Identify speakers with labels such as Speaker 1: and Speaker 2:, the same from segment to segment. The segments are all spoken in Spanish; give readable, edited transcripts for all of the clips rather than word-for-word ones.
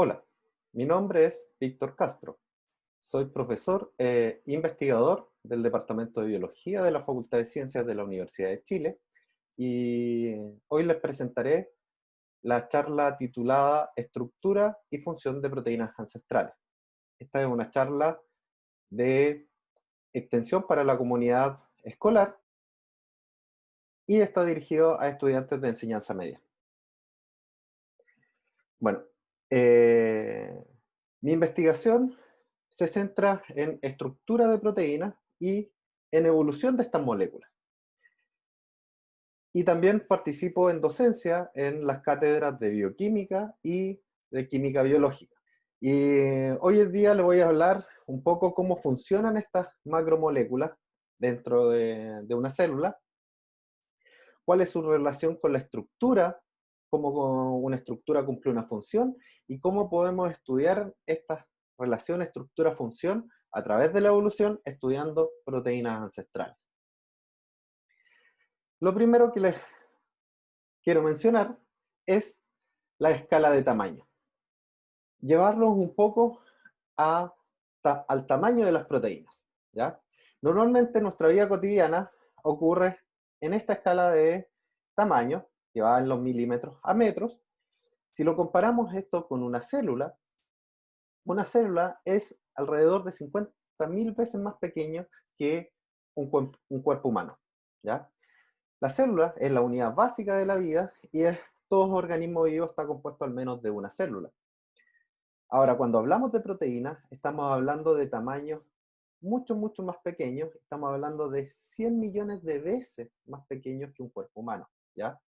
Speaker 1: Hola, mi nombre es Víctor Castro. Soy profesor e investigador del Departamento de Biología de la Facultad de Ciencias de la Universidad de Chile y hoy les presentaré la charla titulada Estructura y función de proteínas ancestrales. Esta es una charla de extensión para la comunidad escolar y está dirigido a estudiantes de enseñanza media. Bueno, eh, mi investigación se centra en estructura de proteínas y en evolución de estas moléculas. Y también participo en docencia en las cátedras de bioquímica y de química biológica. Y hoy en día le voy a hablar un poco cómo funcionan estas macromoléculas dentro de una célula, cuál es su relación con la estructura, cómo una estructura cumple una función y cómo podemos estudiar esta relación estructura-función a través de la evolución estudiando proteínas ancestrales. Lo primero que les quiero mencionar es la escala de tamaño. Llevarlos un poco al tamaño de las proteínas, ¿ya? Normalmente en nuestra vida cotidiana ocurre en esta escala de tamaño, que va en los milímetros a metros. Si lo comparamos esto con una célula es alrededor de 50.000 veces más pequeño que un cuerpo humano, ¿ya? La célula es la unidad básica de la vida y todo organismo vivo está compuesto al menos de una célula. Ahora, cuando hablamos de proteínas, estamos hablando de tamaños mucho, mucho más pequeños. Estamos hablando de 100 millones de veces más pequeños que un cuerpo humano, ¿ya?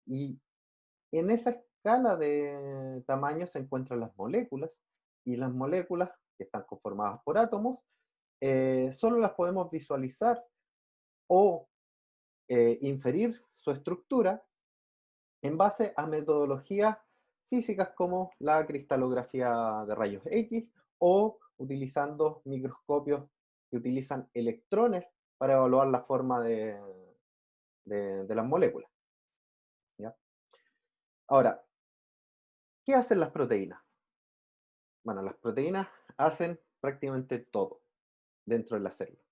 Speaker 1: Y en esa escala de tamaño se encuentran las moléculas, y las moléculas, que están conformadas por átomos, solo las podemos visualizar o inferir su estructura en base a metodologías físicas como la cristalografía de rayos X o utilizando microscopios que utilizan electrones para evaluar la forma de las moléculas, ¿ya? Ahora, ¿qué hacen las proteínas? Bueno, las proteínas hacen prácticamente todo dentro de la célula.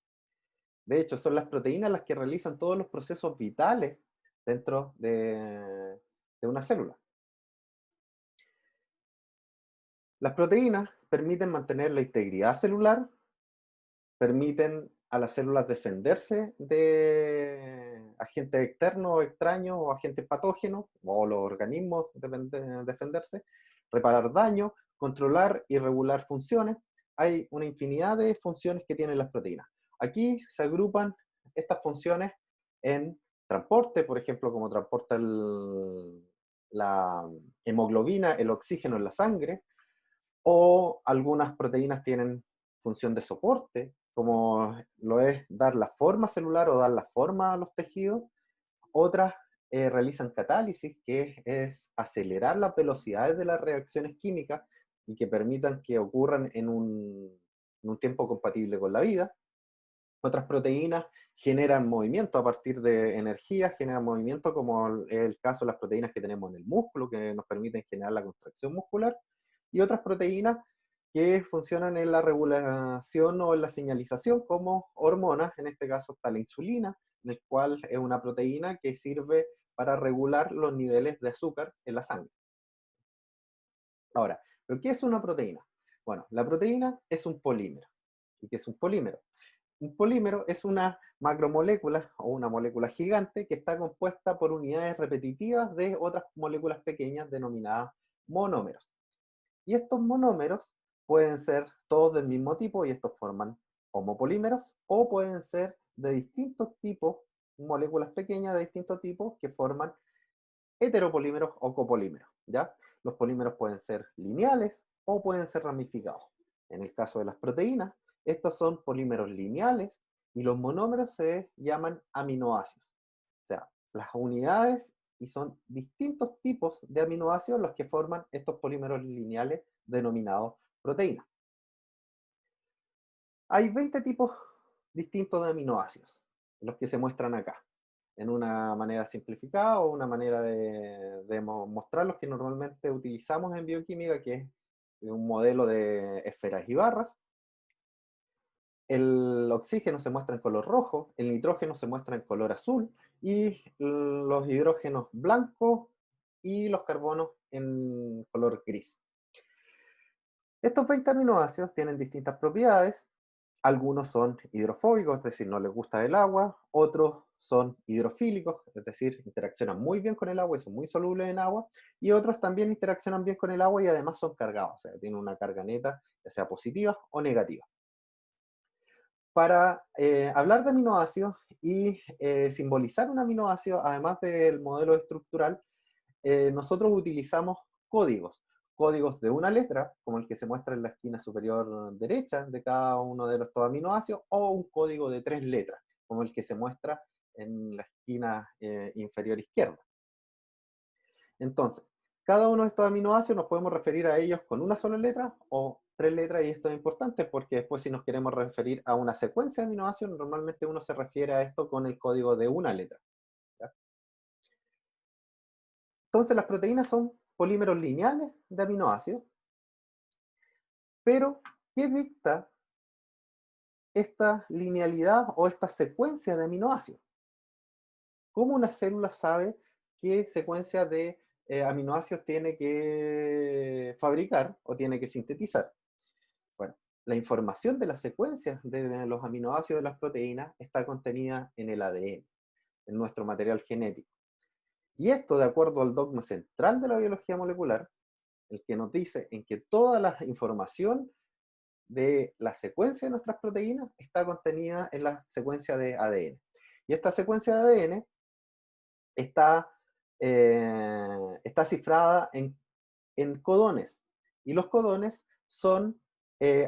Speaker 1: De hecho, son las proteínas las que realizan todos los procesos vitales dentro de una célula. Las proteínas permiten mantener la integridad celular, permiten a las células defenderse de agentes externos o extraños o agentes patógenos, o los organismos defenderse, reparar daño, controlar y regular funciones. Hay una infinidad de funciones que tienen las proteínas. Aquí se agrupan estas funciones en transporte, por ejemplo, como transporta la hemoglobina, el oxígeno en la sangre, o algunas proteínas tienen función de soporte, como lo es dar la forma celular o dar la forma a los tejidos. Otras realizan catálisis, que es acelerar las velocidades de las reacciones químicas y que permitan que ocurran en un tiempo compatible con la vida. Otras proteínas generan movimiento a partir de energía, generan movimiento, como es el caso de las proteínas que tenemos en el músculo, que nos permiten generar la contracción muscular, y otras proteínas que funcionan en la regulación o en la señalización como hormonas. En este caso está la insulina, en el cual es una proteína que sirve para regular los niveles de azúcar en la sangre. Ahora, ¿pero qué es una proteína? Bueno, la proteína es un polímero. ¿Y qué es un polímero? Un polímero es una macromolécula o una molécula gigante que está compuesta por unidades repetitivas de otras moléculas pequeñas denominadas monómeros. Y estos monómeros pueden ser todos del mismo tipo y estos forman homopolímeros, o pueden ser de distintos tipos, moléculas pequeñas de distintos tipos que forman heteropolímeros o copolímeros, ¿ya? Los polímeros pueden ser lineales o pueden ser ramificados. En el caso de las proteínas, estos son polímeros lineales y los monómeros se llaman aminoácidos. O sea, las unidades, y son distintos tipos de aminoácidos los que forman estos polímeros lineales denominados proteínas. Hay 20 tipos distintos de aminoácidos, los que se muestran acá, en una manera simplificada o una manera de mostrar los que normalmente utilizamos en bioquímica, que es un modelo de esferas y barras. El oxígeno se muestra en color rojo, el nitrógeno se muestra en color azul y los hidrógenos blancos y los carbonos en color gris. Estos 20 aminoácidos tienen distintas propiedades. Algunos son hidrofóbicos, es decir, no les gusta el agua. Otros son hidrofílicos, es decir, interaccionan muy bien con el agua y son muy solubles en agua. Y otros también interaccionan bien con el agua y además son cargados, o sea, tienen una carga neta, ya sea positiva o negativa. Para hablar de aminoácidos y simbolizar un aminoácido, además del modelo estructural, nosotros utilizamos códigos. Códigos de una letra, como el que se muestra en la esquina superior derecha de cada uno de estos aminoácidos, o un código de 3 letras, como el que se muestra en la esquina inferior izquierda. Entonces, cada uno de estos aminoácidos nos podemos referir a ellos con una sola letra o 3 letras, y esto es importante porque después si nos queremos referir a una secuencia de aminoácidos, normalmente uno se refiere a esto con el código de una letra. ¿Ya? Entonces las proteínas son polímeros lineales de aminoácidos, pero ¿qué dicta esta linealidad o esta secuencia de aminoácidos? ¿Cómo una célula sabe qué secuencia de aminoácidos tiene que fabricar o tiene que sintetizar? Bueno, la información de las secuencias de los aminoácidos de las proteínas está contenida en el ADN, en nuestro material genético. Y esto, de acuerdo al dogma central de la biología molecular, el que nos dice en que toda la información de la secuencia de nuestras proteínas está contenida en la secuencia de ADN. Y esta secuencia de ADN está cifrada en codones. Y los codones son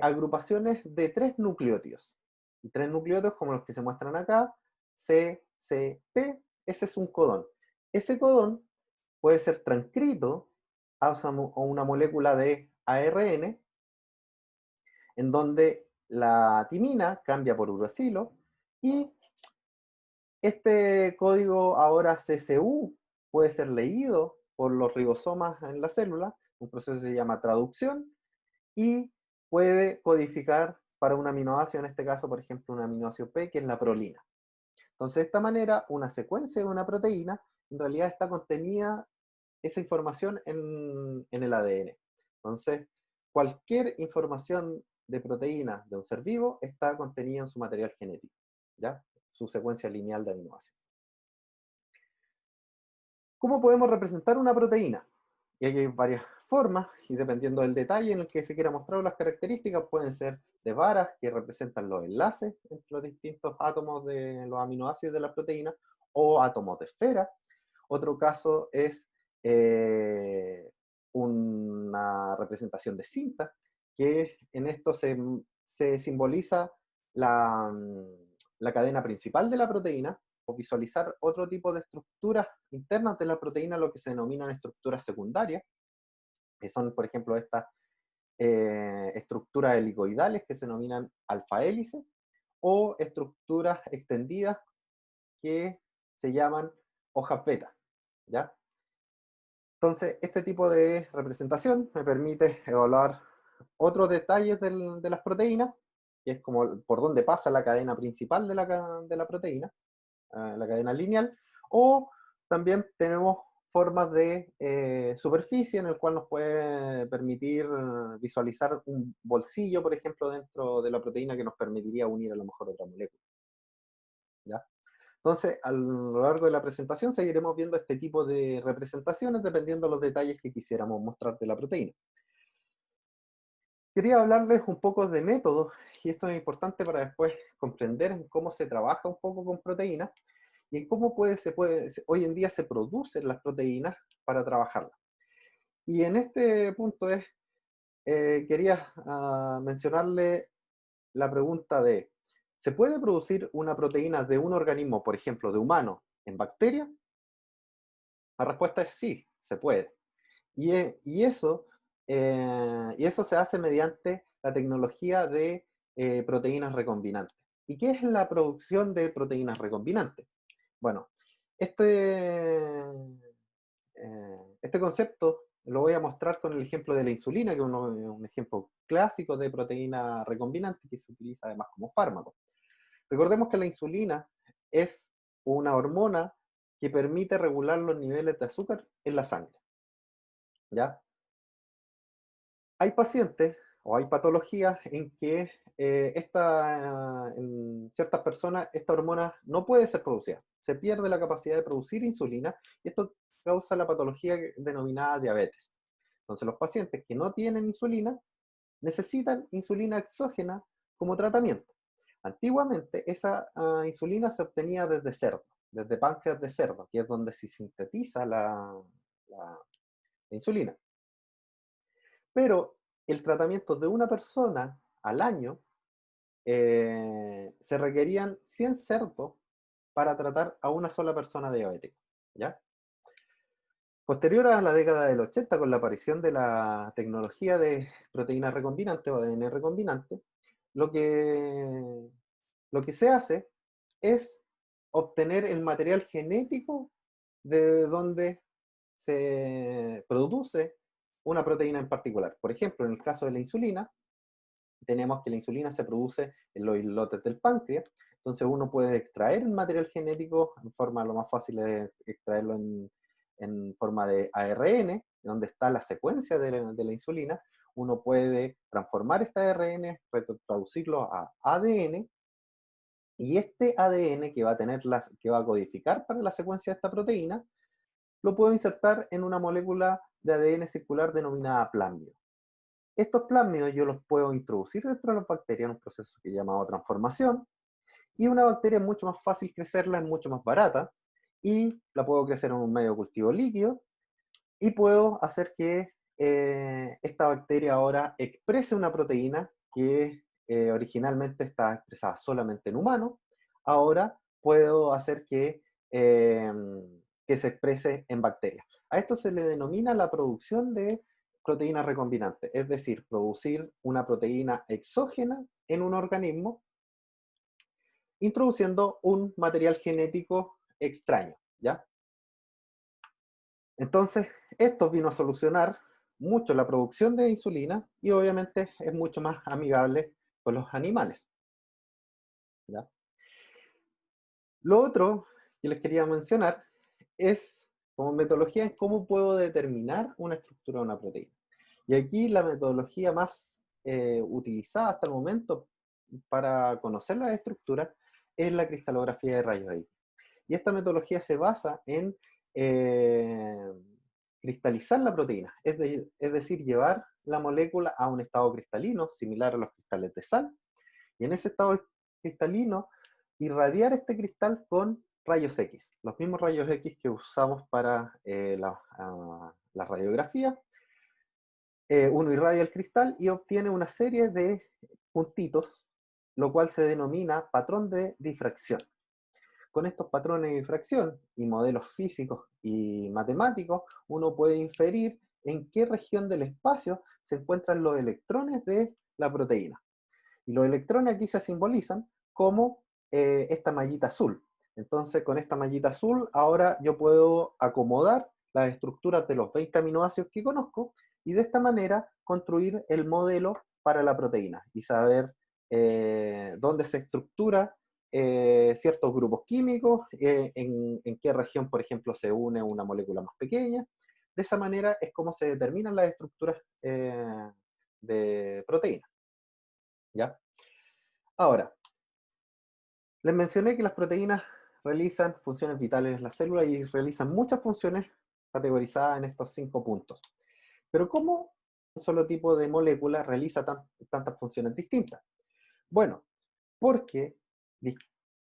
Speaker 1: agrupaciones de 3 nucleótidos. Y 3 nucleótidos como los que se muestran acá, C, C, P, ese es un codón. Ese codón puede ser transcrito a una molécula de ARN, en donde la timina cambia por uracilo, y este código ahora CCU puede ser leído por los ribosomas en la célula, un proceso que se llama traducción, y puede codificar para un aminoácido, en este caso, por ejemplo, un aminoácido P, que es la prolina. Entonces, de esta manera, una secuencia de una proteína, en realidad está contenida esa información en el ADN. Entonces, cualquier información de proteína de un ser vivo está contenida en su material genético, ¿ya? Su secuencia lineal de aminoácidos. ¿Cómo podemos representar una proteína? Y hay varias formas, y dependiendo del detalle en el que se quiera mostrar las características, pueden ser de varas, que representan los enlaces entre los distintos átomos de los aminoácidos de la proteína, o átomos de esfera. Otro caso es una representación de cinta, que en esto se simboliza la cadena principal de la proteína, o visualizar otro tipo de estructuras internas de la proteína, lo que se denominan estructuras secundarias, que son, por ejemplo, estas estructuras helicoidales que se denominan alfa-hélice, o estructuras extendidas que se llaman hojas beta, ¿ya? Entonces, este tipo de representación me permite evaluar otros detalles de las proteínas, que es como por dónde pasa la cadena principal de la proteína, la cadena lineal, o también tenemos formas de superficie en el cual nos puede permitir visualizar un bolsillo, por ejemplo, dentro de la proteína, que nos permitiría unir a lo mejor otra molécula, ¿ya? Entonces, a lo largo de la presentación seguiremos viendo este tipo de representaciones dependiendo de los detalles que quisiéramos mostrar de la proteína. Quería hablarles un poco de métodos, y esto es importante para después comprender en cómo se trabaja un poco con proteínas y en cómo hoy en día se producen las proteínas para trabajarlas. Y en este punto quería mencionarle la pregunta de, ¿se puede producir una proteína de un organismo, por ejemplo, de humano, en bacterias? La respuesta es sí, se puede. Y eso se hace mediante la tecnología de proteínas recombinantes. ¿Y qué es la producción de proteínas recombinantes? Bueno, este concepto lo voy a mostrar con el ejemplo de la insulina, que es un ejemplo clásico de proteína recombinante que se utiliza además como fármaco. Recordemos que la insulina es una hormona que permite regular los niveles de azúcar en la sangre, ¿ya? Hay pacientes o hay patologías en que en ciertas personas esta hormona no puede ser producida. Se pierde la capacidad de producir insulina y esto causa la patología denominada diabetes. Entonces los pacientes que no tienen insulina necesitan insulina exógena como tratamiento. Antiguamente esa insulina se obtenía desde cerdo, desde páncreas de cerdo, que es donde se sintetiza la insulina. Pero el tratamiento de una persona al año se requerían 100 cerdos para tratar a una sola persona diabética, ¿ya? Posterior a la década del 80, con la aparición de la tecnología de proteína recombinante o ADN recombinante, lo que, lo que se hace es obtener el material genético de donde se produce una proteína en particular. Por ejemplo, en el caso de la insulina, tenemos que la insulina se produce en los islotes del páncreas, entonces uno puede extraer el material genético en forma, lo más fácil es extraerlo en forma de ARN, donde está la secuencia de la insulina. Uno puede transformar este ARN, traducirlo a ADN, y este ADN que va a codificar para la secuencia de esta proteína, lo puedo insertar en una molécula de ADN circular denominada plásmido. Estos plásmidos yo los puedo introducir dentro de las bacterias en un proceso que llamado transformación, y una bacteria es mucho más fácil crecerla, es mucho más barata, y la puedo crecer en un medio de cultivo líquido, y puedo hacer que esta bacteria ahora exprese una proteína que originalmente estaba expresada solamente en humanos, ahora puedo hacer eh, que se exprese en bacterias. A esto se le denomina la producción de proteínas recombinantes, es decir, producir una proteína exógena en un organismo introduciendo un material genético extraño, ¿ya? Entonces, esto vino a solucionar mucho la producción de insulina y obviamente es mucho más amigable con los animales, ¿ya? Lo otro que les quería mencionar es como metodología en cómo puedo determinar una estructura de una proteína. Y aquí la metodología más utilizada hasta el momento para conocer la estructura es la cristalografía de rayos X. Y esta metodología se basa en eh, cristalizar la proteína, es decir, llevar la molécula a un estado cristalino, similar a los cristales de sal, y en ese estado cristalino irradiar este cristal con rayos X, los mismos rayos X que usamos para la radiografía. Uno irradia el cristal y obtiene una serie de puntitos, lo cual se denomina patrón de difracción. Con estos patrones de difracción y modelos físicos y matemáticos, uno puede inferir en qué región del espacio se encuentran los electrones de la proteína. Y los electrones aquí se simbolizan como esta mallita azul. Entonces, con esta mallita azul, ahora yo puedo acomodar las estructuras de los 20 aminoácidos que conozco y de esta manera construir el modelo para la proteína y saber dónde se estructura ciertos grupos químicos, en qué región, por ejemplo, se une una molécula más pequeña. De esa manera es como se determinan las estructuras de proteínas, ¿ya? Ahora, les mencioné que las proteínas realizan funciones vitales en la célula y realizan muchas funciones categorizadas en estos 5 puntos. Pero ¿cómo un solo tipo de molécula realiza tantas funciones distintas? Bueno, porque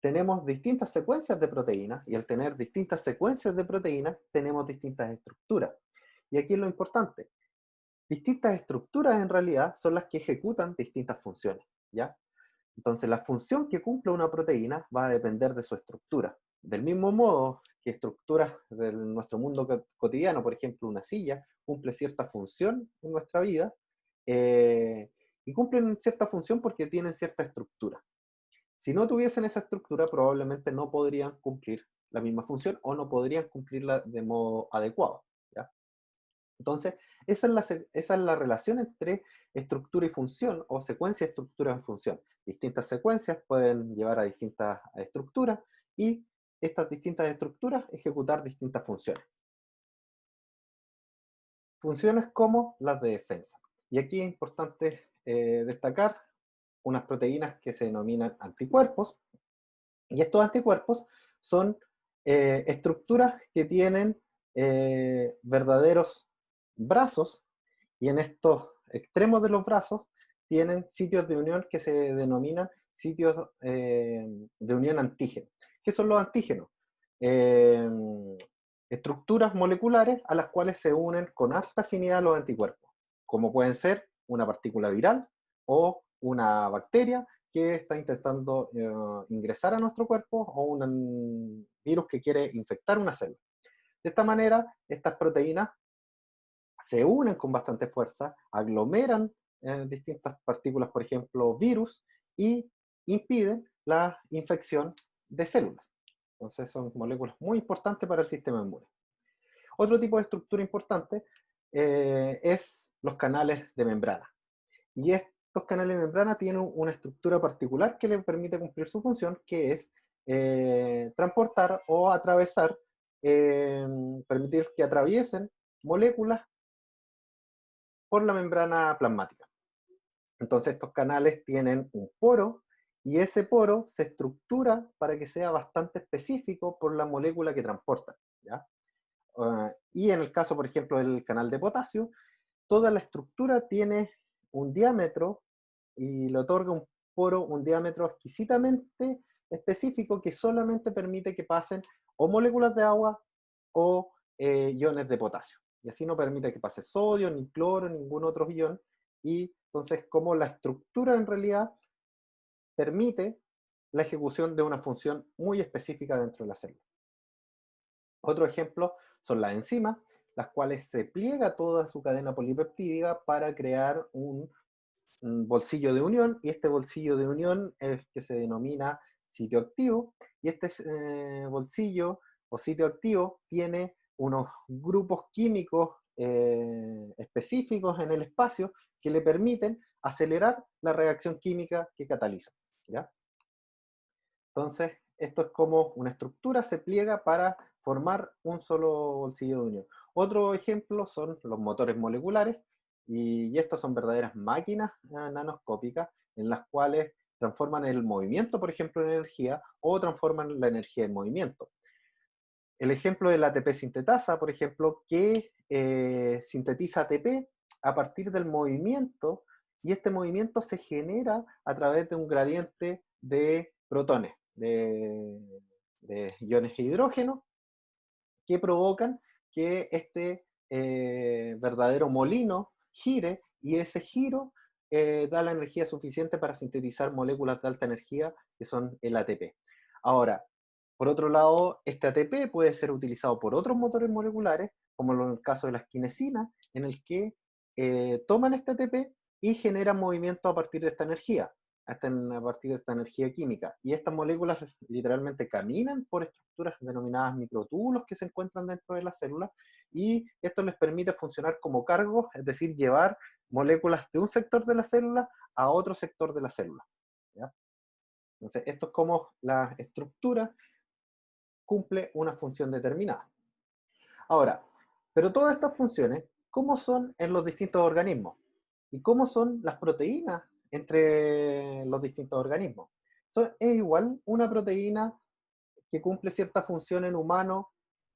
Speaker 1: tenemos distintas secuencias de proteínas y al tener distintas secuencias de proteínas tenemos distintas estructuras. Y aquí es lo importante. Distintas estructuras en realidad son las que ejecutan distintas funciones, ¿ya? Entonces, la función que cumple una proteína va a depender de su estructura. Del mismo modo que estructuras de nuestro mundo cotidiano, por ejemplo, una silla, cumple cierta función en nuestra vida, y cumplen cierta función porque tienen cierta estructura. Si no tuviesen esa estructura, probablemente no podrían cumplir la misma función o no podrían cumplirla de modo adecuado, ¿ya? Entonces, esa es la relación entre estructura y función, o secuencia, estructura en función. Distintas secuencias pueden llevar a distintas estructuras, y estas distintas estructuras ejecutar distintas funciones. Funciones como las de defensa. Y aquí es importante destacar unas proteínas que se denominan anticuerpos, y estos anticuerpos son estructuras que tienen verdaderos brazos, y en estos extremos de los brazos tienen sitios de unión que se denominan sitios de unión antígeno. ¿Qué son los antígenos? Eh, Estructuras moleculares a las cuales se unen con alta afinidad los anticuerpos, como pueden ser una partícula viral o una bacteria que está intentando ingresar a nuestro cuerpo, o un virus que quiere infectar una célula. De esta manera, estas proteínas se unen con bastante fuerza, aglomeran distintas partículas, por ejemplo, virus, y impiden la infección de células. Entonces son moléculas muy importantes para el sistema inmune. Otro tipo de estructura importante es los canales de membrana. Y estos canales de membrana tienen una estructura particular que les permite cumplir su función, que es transportar o atravesar, permitir que atraviesen moléculas por la membrana plasmática. Entonces estos canales tienen un poro, y ese poro se estructura para que sea bastante específico por la molécula que transporta, ¿ya? Y en el caso, por ejemplo, del canal de potasio, toda la estructura tiene un diámetro, y le otorga un poro, un diámetro exquisitamente específico, que solamente permite que pasen o moléculas de agua o iones de potasio. Y así no permite que pase sodio, ni cloro, ningún otro ion. Y entonces, como la estructura en realidad permite la ejecución de una función muy específica dentro de la célula. Otro ejemplo son las enzimas, las cuales se pliega toda su cadena polipeptídica para crear un bolsillo de unión, y este bolsillo de unión es el que se denomina sitio activo, y este bolsillo o sitio activo tiene unos grupos químicos específicos en el espacio que le permiten acelerar la reacción química que cataliza, ¿ya? Entonces, esto es como una estructura se pliega para formar un solo bolsillo de unión. Otro ejemplo son los motores moleculares, y estos son verdaderas máquinas nanoscópicas en las cuales transforman el movimiento, por ejemplo, en energía, o transforman la energía en movimiento. El ejemplo de la ATP sintetasa, por ejemplo, que sintetiza ATP a partir del movimiento, y este movimiento se genera a través de un gradiente de protones, de iones de hidrógeno, que provocan que este verdadero molino gire, y ese giro da la energía suficiente para sintetizar moléculas de alta energía, que son el ATP. Ahora, por otro lado, este ATP puede ser utilizado por otros motores moleculares, como en el caso de las quinesinas, en el que toman este ATP y generan movimiento a partir de esta energía, a partir de esta energía química. Y estas moléculas literalmente caminan por estructuras denominadas microtúbulos que se encuentran dentro de las células, y esto les permite funcionar como cargos, es decir, llevar moléculas de un sector de la célula a otro sector de la célula, ¿ya? Entonces, esto es como la estructura cumple una función determinada. Ahora, pero todas estas funciones, ¿cómo son en los distintos organismos? ¿Y cómo son las proteínas entre los distintos organismos? Es igual una proteína que cumple cierta función en humano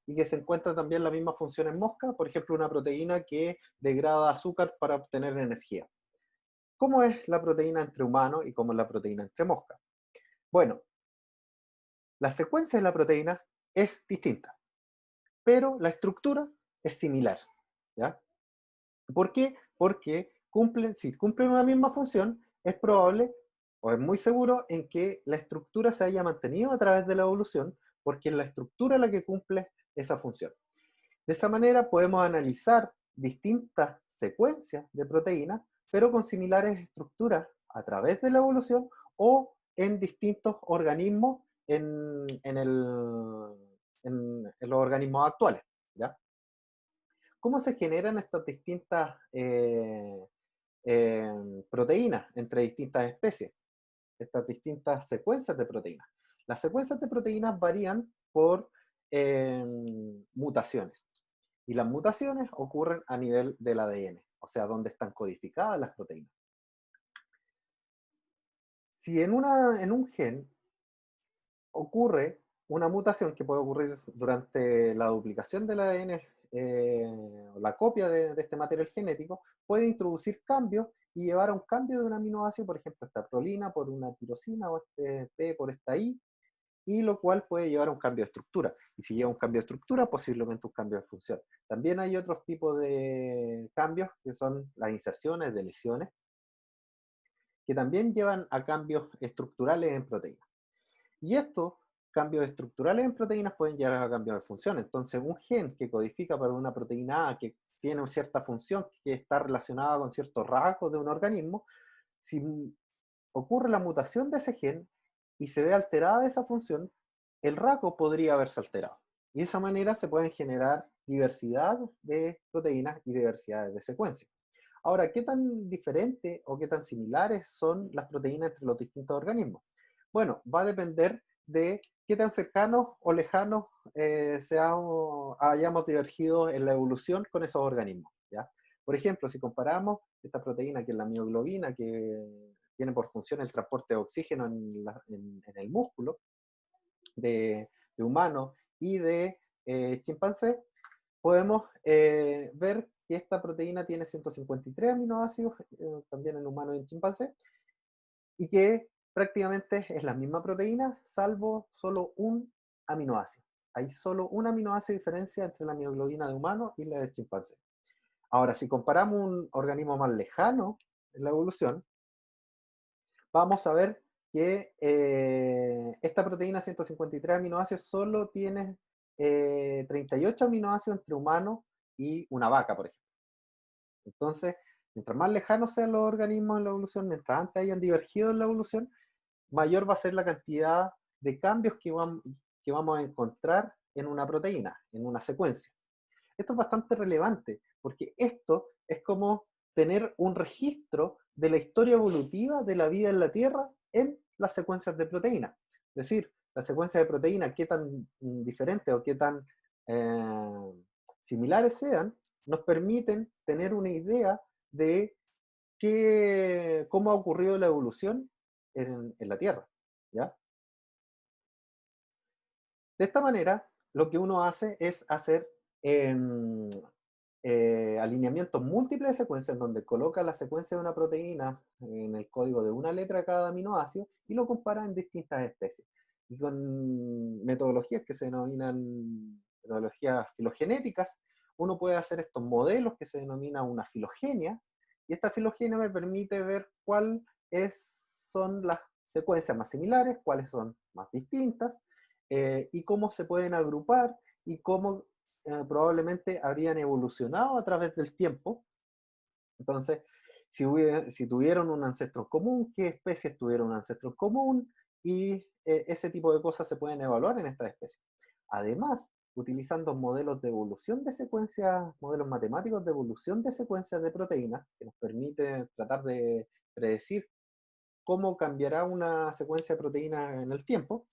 Speaker 1: y que se encuentra también la misma función en mosca, por ejemplo, una proteína que degrada azúcar para obtener energía. ¿Cómo es la proteína entre humanos y cómo es la proteína entre moscas? Bueno, la secuencia de la proteína es distinta, pero la estructura es similar, ¿ya? ¿Por qué? Porque si cumplen una misma función, es probable o es muy seguro en que la estructura se haya mantenido a través de la evolución, porque es la estructura la que cumple esa función. De esa manera podemos analizar distintas secuencias de proteínas, pero con similares estructuras a través de la evolución, o en distintos organismos en los organismos actuales, ¿ya? ¿Cómo se generan estas distintas proteínas entre distintas especies? Estas distintas secuencias de proteínas. Las secuencias de proteínas varían por mutaciones. Y las mutaciones ocurren a nivel del ADN, o sea, donde están codificadas las proteínas. Si en un gen ocurre una mutación que puede ocurrir durante la duplicación del ADN, o la copia de este material genético, puede introducir cambios y llevar a un cambio de un aminoácido, por ejemplo, esta prolina por una tirosina o este P por esta I, y lo cual puede llevar a un cambio de estructura. Y si lleva un cambio de estructura, posiblemente un cambio de función. También hay otros tipos de cambios que son las inserciones, deleciones, que también llevan a cambios estructurales en proteínas. Y estos cambios estructurales en proteínas pueden llevar a cambios de función. Entonces, un gen que codifica para una proteína A que tiene una cierta función que está relacionada con ciertos rasgos de un organismo, si ocurre la mutación de ese gen y se ve alterada esa función, el rasgo podría haberse alterado. Y de esa manera se pueden generar diversidad de proteínas y diversidades de secuencias. Ahora, ¿qué tan diferentes o qué tan similares son las proteínas entre los distintos organismos? Bueno, va a depender de qué tan cercanos o lejanos hayamos divergido en la evolución con esos organismos, ¿ya? Por ejemplo, si comparamos esta proteína que es la mioglobina, que tiene por función el transporte de oxígeno en el músculo de humano y de chimpancé, podemos ver que esta proteína tiene 153 aminoácidos, también en humano y en chimpancé, y que prácticamente es la misma proteína, salvo solo un aminoácido. Hay solo un aminoácido de diferencia entre la mioglobina de humano y la de chimpancé. Ahora, si comparamos un organismo más lejano en la evolución, vamos a ver que esta proteína 153 aminoácidos solo tiene 38 aminoácidos entre humano y una vaca, por ejemplo. Entonces, mientras más lejanos sean los organismos en la evolución, mientras antes hayan divergido en la evolución, mayor va a ser la cantidad de cambios que vamos a encontrar en una proteína, en una secuencia. Esto es bastante relevante, porque esto es como tener un registro de la historia evolutiva de la vida en la Tierra en las secuencias de proteínas. Es decir, las secuencias de proteínas, qué tan diferentes o qué tan eh, similares sean, nos permiten tener una idea de cómo ha ocurrido la evolución en la Tierra, ¿ya? De esta manera, lo que uno hace es hacer em, alineamientos múltiples de secuencias, donde coloca la secuencia de una proteína en el código de una letra de cada aminoácido y lo compara en distintas especies. Y con metodologías que se denominan metodologías filogenéticas, uno puede hacer estos modelos que se denomina una filogenia, y esta filogenia me permite ver cuáles son las secuencias más similares, cuáles son más distintas, y cómo se pueden agrupar y cómo probablemente habrían evolucionado a través del tiempo. Entonces, si tuvieron un ancestro común, qué especies tuvieron un ancestro común, y ese tipo de cosas se pueden evaluar en estas especies. Además, utilizando modelos de evolución de secuencias, modelos matemáticos de evolución de secuencias de proteínas, que nos permite tratar de predecir cómo cambiará una secuencia de proteínas en el tiempo,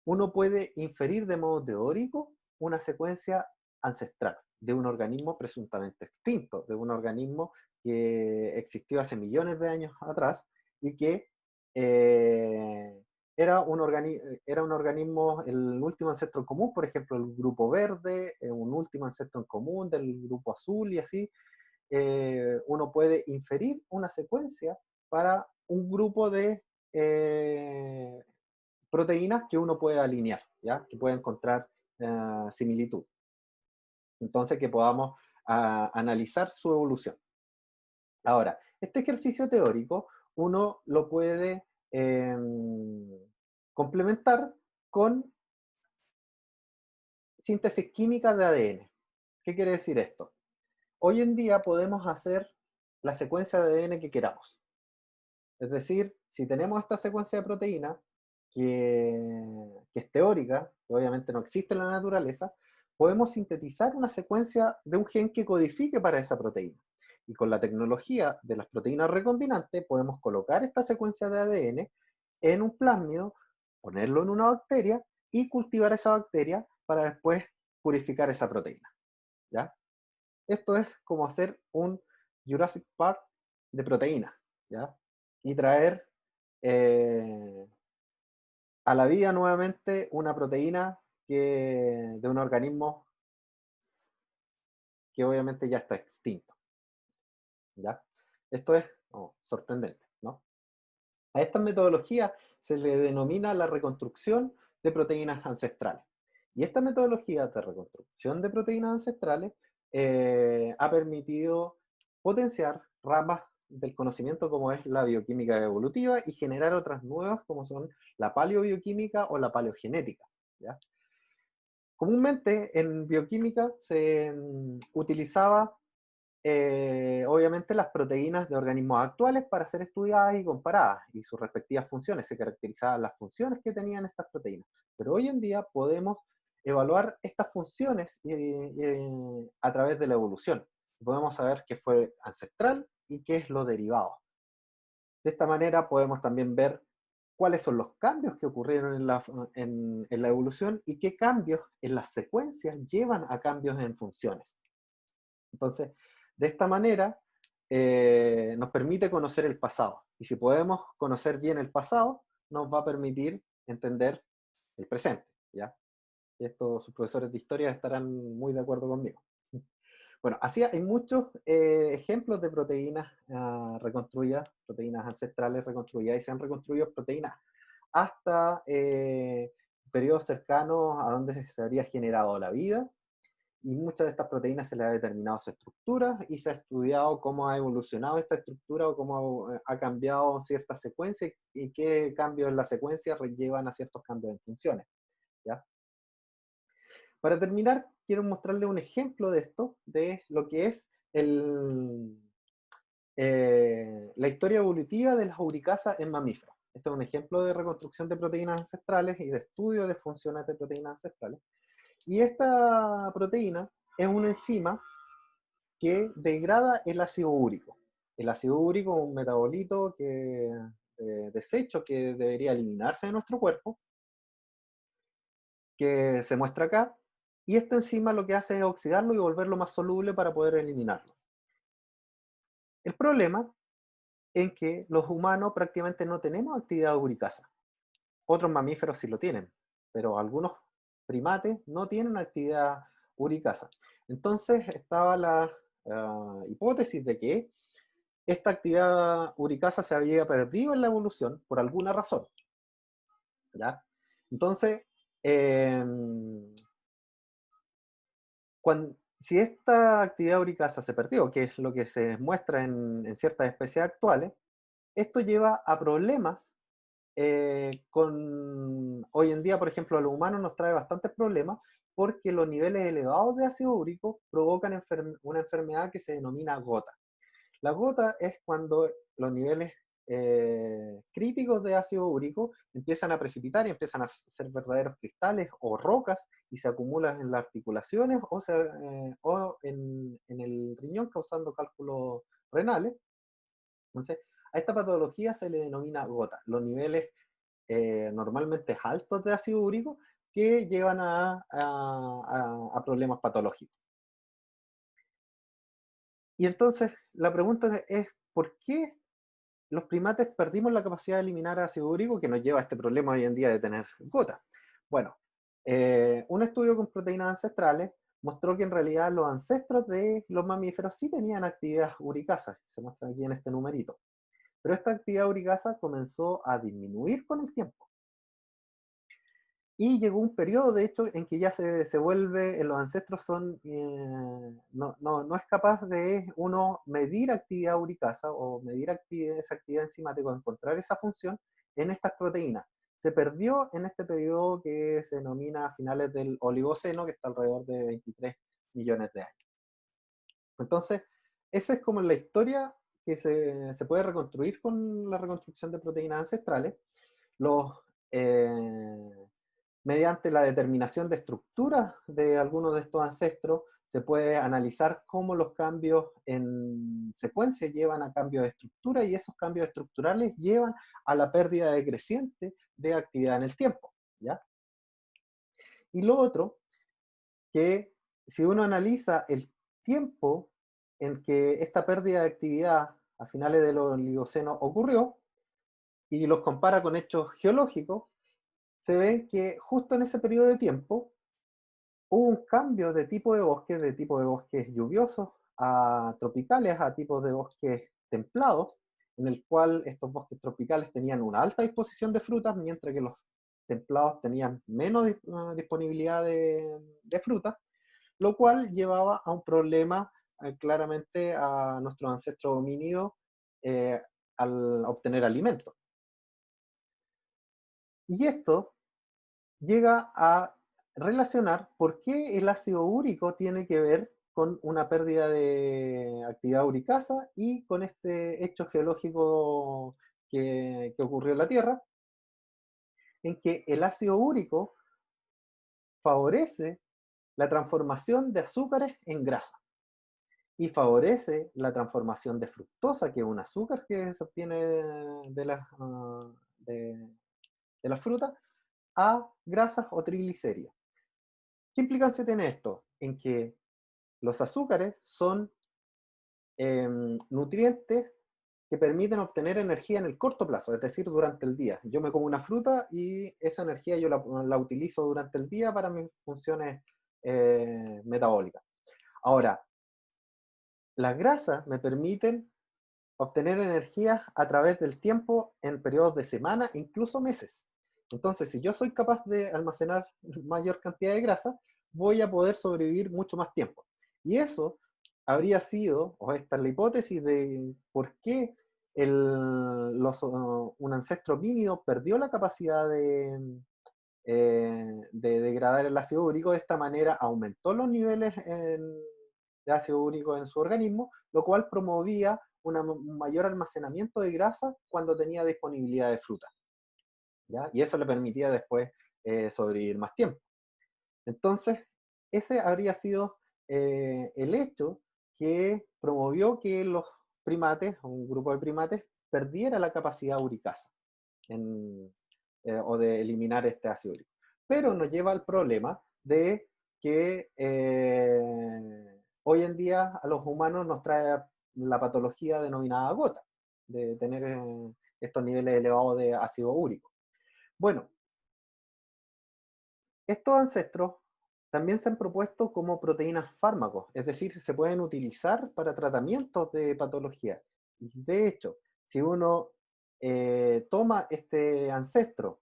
Speaker 1: uno puede inferir de modo teórico una secuencia ancestral de un organismo presuntamente extinto, de un organismo que existió hace millones de años atrás y que eh, era un organismo, el último ancestro en común, por ejemplo, el grupo verde, un último ancestro en común del grupo azul y así. Uno puede inferir una secuencia para un grupo de proteínas que uno puede alinear, ¿ya? Que puede encontrar similitud. Entonces, que podamos analizar su evolución. Ahora, este ejercicio teórico uno lo puede complementar con síntesis química de ADN. ¿Qué quiere decir esto? Hoy en día podemos hacer la secuencia de ADN que queramos. Es decir, si tenemos esta secuencia de proteína, que es teórica, que obviamente no existe en la naturaleza, podemos sintetizar una secuencia de un gen que codifique para esa proteína. Y con la tecnología de las proteínas recombinantes podemos colocar esta secuencia de ADN en un plásmido, ponerlo en una bacteria y cultivar esa bacteria para después purificar esa proteína. ¿Ya? Esto es como hacer un Jurassic Park de proteínas, ¿ya? Y traer a la vida nuevamente una proteína de un organismo que obviamente ya está extinto, ¿ya? Esto es sorprendente, ¿no? A esta metodología se le denomina la reconstrucción de proteínas ancestrales. Y esta metodología de reconstrucción de proteínas ancestrales ha permitido potenciar ramas del conocimiento como es la bioquímica evolutiva y generar otras nuevas como son la paleobioquímica o la paleogenética, ¿ya? Comúnmente en bioquímica se utilizaba obviamente las proteínas de organismos actuales para ser estudiadas y comparadas, y sus respectivas funciones, se caracterizaban las funciones que tenían estas proteínas. Pero hoy en día podemos evaluar estas funciones a través de la evolución. Podemos saber qué fue ancestral y qué es lo derivado. De esta manera podemos también ver cuáles son los cambios que ocurrieron en la evolución y qué cambios en las secuencias llevan a cambios en funciones. Entonces, de esta manera, nos permite conocer el pasado. Y si podemos conocer bien el pasado, nos va a permitir entender el presente, ¿ya? Esto sus profesores de historia estarán muy de acuerdo conmigo. Bueno, así hay muchos ejemplos de proteínas reconstruidas, proteínas ancestrales reconstruidas, y se han reconstruido proteínas hasta periodos cercanos a donde se habría generado la vida, y muchas de estas proteínas se les ha determinado su estructura y se ha estudiado cómo ha evolucionado esta estructura o cómo ha cambiado ciertas secuencias y qué cambios en la secuencia llevan a ciertos cambios en funciones, ¿ya? Para terminar, quiero mostrarle un ejemplo de esto, de lo que es la historia evolutiva de las uricasas en mamíferos. Este es un ejemplo de reconstrucción de proteínas ancestrales y de estudio de funciones de proteínas ancestrales. Y esta proteína es una enzima que degrada el ácido úrico. El ácido úrico es un metabolito desecho que debería eliminarse de nuestro cuerpo, que se muestra acá, y esta enzima lo que hace es oxidarlo y volverlo más soluble para poder eliminarlo. El problema es que los humanos prácticamente no tenemos actividad uricasa. Otros mamíferos sí lo tienen, pero algunos primates no tienen actividad uricasa. Entonces estaba la hipótesis de que esta actividad uricasa se había perdido en la evolución por alguna razón, ¿ya? Entonces, eh, si esta actividad uricasa se perdió, que es lo que se muestra en ciertas especies actuales, esto lleva a problemas hoy en día, por ejemplo, a los humanos nos trae bastantes problemas porque los niveles elevados de ácido úrico provocan una enfermedad que se denomina gota. La gota es cuando los niveles críticos de ácido úrico empiezan a precipitar y empiezan a ser verdaderos cristales o rocas y se acumulan en las articulaciones o en el riñón causando cálculos renales. Entonces, a esta patología se le denomina gota. Los niveles normalmente altos de ácido úrico que llevan a problemas patológicos. Y entonces la pregunta es, ¿por qué los primates perdimos la capacidad de eliminar ácido úrico que nos lleva a este problema hoy en día de tener gotas? Bueno, un estudio con proteínas ancestrales mostró que en realidad los ancestros de los mamíferos sí tenían actividad uricasa, se muestra aquí en este numerito. Pero esta actividad uricasa comenzó a disminuir con el tiempo. Y llegó un periodo, de hecho, en que ya se vuelve, los ancestros no es capaz de uno medir actividad uricasa o medir esa actividad enzimática o encontrar esa función en estas proteínas. Se perdió en este periodo que se denomina finales del Oligoceno, que está alrededor de 23 millones de años. Entonces, esa es como la historia que se puede reconstruir con la reconstrucción de proteínas ancestrales. Los mediante la determinación de estructuras de algunos de estos ancestros, se puede analizar cómo los cambios en secuencia llevan a cambios de estructura y esos cambios estructurales llevan a la pérdida decreciente de actividad en el tiempo, ¿ya? Y lo otro, que si uno analiza el tiempo en que esta pérdida de actividad a finales del Oligoceno ocurrió y los compara con hechos geológicos, se ve que justo en ese periodo de tiempo hubo un cambio de tipo de bosques lluviosos a tropicales, a tipos de bosques templados, en el cual estos bosques tropicales tenían una alta disposición de frutas, mientras que los templados tenían menos disponibilidad de frutas, lo cual llevaba a un problema claramente a nuestros ancestros homínidos eh, al obtener alimento. Y esto llega a relacionar por qué el ácido úrico tiene que ver con una pérdida de actividad uricasa y con este hecho geológico que ocurrió en la Tierra, en que el ácido úrico favorece la transformación de azúcares en grasa y favorece la transformación de fructosa, que es un azúcar que se obtiene de las frutas, a grasas o triglicéridos. ¿Qué implicancia tiene esto? En que los azúcares son nutrientes que permiten obtener energía en el corto plazo, es decir, durante el día. Yo me como una fruta y esa energía yo la utilizo durante el día para mis funciones metabólicas. Ahora, las grasas me permiten obtener energía a través del tiempo en periodos de semana, incluso meses. Entonces, si yo soy capaz de almacenar mayor cantidad de grasa, voy a poder sobrevivir mucho más tiempo. Y eso habría sido, o esta es la hipótesis de por qué un ancestro homínido perdió la capacidad de degradar el ácido úrico. De esta manera aumentó los niveles de ácido úrico en su organismo, lo cual promovía un mayor almacenamiento de grasa cuando tenía disponibilidad de fruta, ¿ya? Y eso le permitía después sobrevivir más tiempo. Entonces, ese habría sido el hecho que promovió que los primates, un grupo de primates, perdiera la capacidad uricasa o de eliminar este ácido úrico. Pero nos lleva al problema de que hoy en día a los humanos nos trae la patología denominada gota, de tener estos niveles elevados de ácido úrico. Bueno, estos ancestros también se han propuesto como proteínas fármacos, es decir, se pueden utilizar para tratamientos de patología. De hecho, si uno toma este ancestro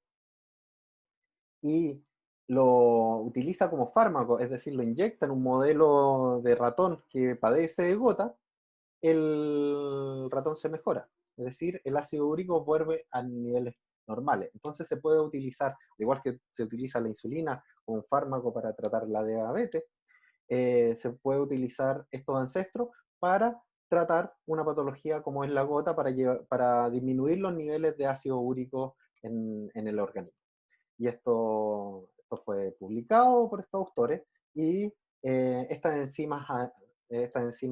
Speaker 1: y lo utiliza como fármaco, es decir, lo inyecta en un modelo de ratón que padece de gota, el ratón se mejora. Es decir, el ácido úrico vuelve a niveles normales. Entonces se puede utilizar, al igual que se utiliza la insulina como un fármaco para tratar la diabetes, se puede utilizar estos ancestros para tratar una patología como es la gota para disminuir los niveles de ácido úrico en el organismo. Y esto fue publicado por estos autores y estas enzimas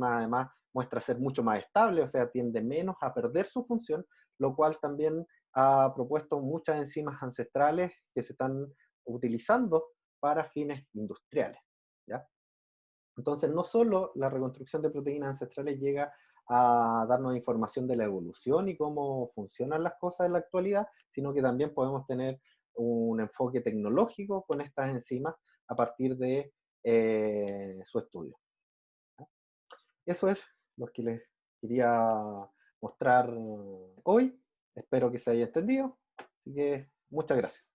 Speaker 1: además muestra ser mucho más estable, o sea, tiende menos a perder su función, lo cual también ha propuesto muchas enzimas ancestrales que se están utilizando para fines industriales, ¿ya? Entonces, no solo la reconstrucción de proteínas ancestrales llega a darnos información de la evolución y cómo funcionan las cosas en la actualidad, sino que también podemos tener un enfoque tecnológico con estas enzimas a partir de su estudio. Eso es lo que les quería mostrar hoy. Espero que se haya entendido. Así que muchas gracias.